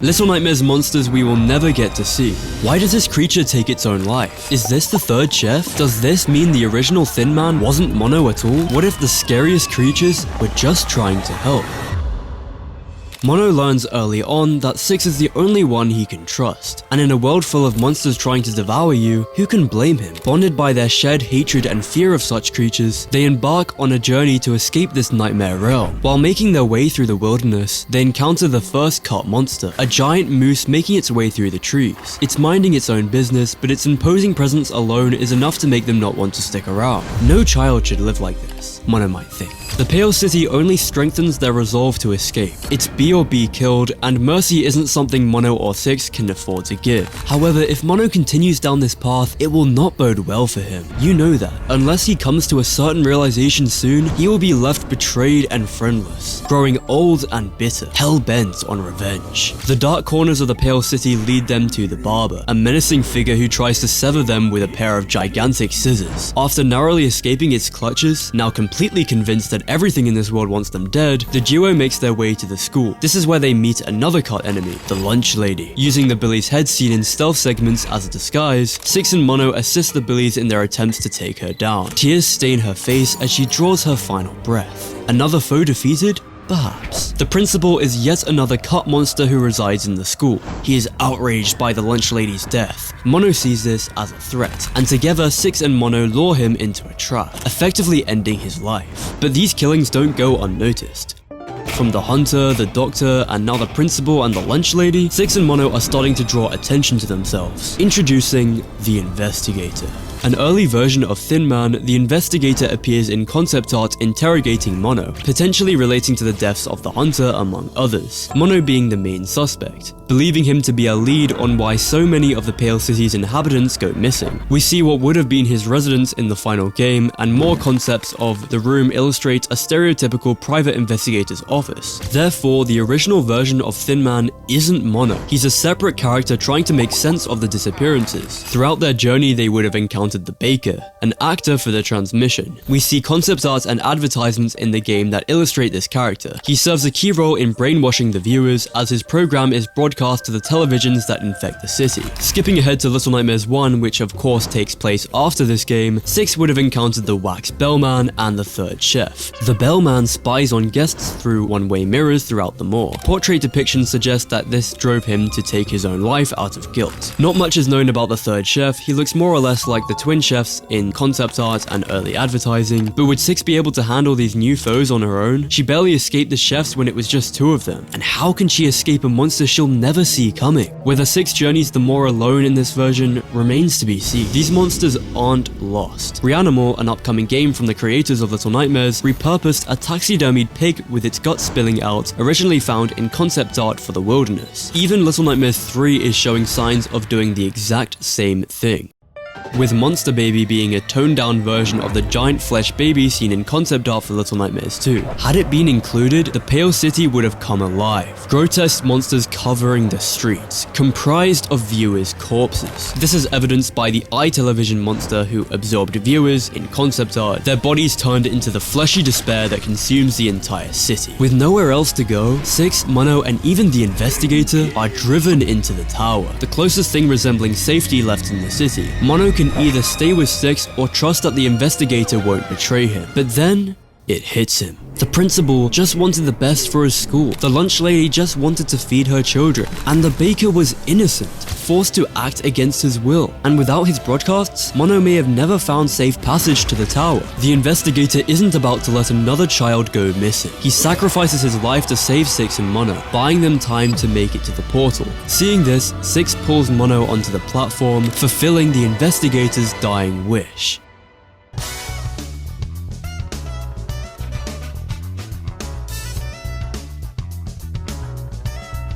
Little Nightmares monsters we will never get to see. Why does this creature take its own life? Is this the third chef? Does this mean the original Thin Man wasn't Mono at all? What if the scariest creatures were just trying to help? Mono learns early on that Six is the only one he can trust, and in a world full of monsters trying to devour you, who can blame him? Bonded by their shared hatred and fear of such creatures, they embark on a journey to escape this nightmare realm. While making their way through the wilderness, they encounter the first cut monster, a giant moose making its way through the trees. It's minding its own business, but its imposing presence alone is enough to make them not want to stick around. No child should live like this, Mono might think. The Pale City only strengthens their resolve to escape. It's be or be killed, and mercy isn't something Mono or Six can afford to give. However, if Mono continues down this path, it will not bode well for him. You know that. Unless he comes to a certain realization soon, he will be left betrayed and friendless, growing old and bitter, hell-bent on revenge. The dark corners of the Pale City lead them to the Barber, a menacing figure who tries to sever them with a pair of gigantic scissors. After narrowly escaping its clutches, now completely convinced that everything in this world wants them dead, the duo makes their way to the school. This is where they meet another cut enemy, the Lunch Lady. Using the Billy's head seen in stealth segments as a disguise, Six and Mono assist the Billies in their attempts to take her down. Tears stain her face as she draws her final breath. Another foe defeated? Perhaps. The principal is yet another cut monster who resides in the school. He is outraged by the Lunch Lady's death. Mono sees this as a threat, and together Six and Mono lure him into a trap, effectively ending his life. But these killings don't go unnoticed. From the hunter, the doctor, and now the principal and the Lunch Lady, Six and Mono are starting to draw attention to themselves. Introducing the Investigator. An early version of Thin Man, the Investigator appears in concept art interrogating Mono, potentially relating to the deaths of the hunter among others, Mono being the main suspect, believing him to be a lead on why so many of the Pale City's inhabitants go missing. We see what would have been his residence in the final game, and more concepts of the room illustrate a stereotypical private investigator's office. Therefore, the original version of Thin Man isn't Mono. He's a separate character trying to make sense of the disappearances. Throughout their journey, they would have encountered the Baker, an actor for the transmission. We see concept art and advertisements in the game that illustrate this character. He serves a key role in brainwashing the viewers as his program is broadcast to the televisions that infect the city. Skipping ahead to Little Nightmares 1, which of course takes place after this game, Six would have encountered the Wax Bellman and the Third Chef. The Bellman spies on guests through one-way mirrors throughout the mall. Portrait depictions suggest that this drove him to take his own life out of guilt. Not much is known about the Third Chef. He looks more or less like the twin chefs in concept art and early advertising, but would Six be able to handle these new foes on her own? She barely escaped the chefs when it was just two of them, and how can she escape a monster she'll never see coming? Whether Six journeys the more alone in this version remains to be seen. These monsters aren't lost. Reanimal, an upcoming game from the creators of Little Nightmares, repurposed a taxidermied pig with its guts spilling out, originally found in concept art for the wilderness. Even Little Nightmares 3 is showing signs of doing the exact same thing, with Monster Baby being a toned-down version of the giant flesh baby seen in concept art for Little Nightmares 2. Had it been included, the Pale City would have come alive. Grotesque monsters covering the streets, comprised of viewers' corpses. This is evidenced by the iTelevision monster who absorbed viewers in concept art, their bodies turned into the fleshy despair that consumes the entire city. With nowhere else to go, Six, Mono, and even the Investigator are driven into the tower, the closest thing resembling safety left in the city. Mono can either stay with Six or trust that the Investigator won't betray him. But then, it hits him. The principal just wanted the best for his school. The Lunch Lady just wanted to feed her children. And the Baker was innocent, forced to act against his will. And without his broadcasts, Mono may have never found safe passage to the tower. The Investigator isn't about to let another child go missing. He sacrifices his life to save Six and Mono, buying them time to make it to the portal. Seeing this, Six pulls Mono onto the platform, fulfilling the Investigator's dying wish.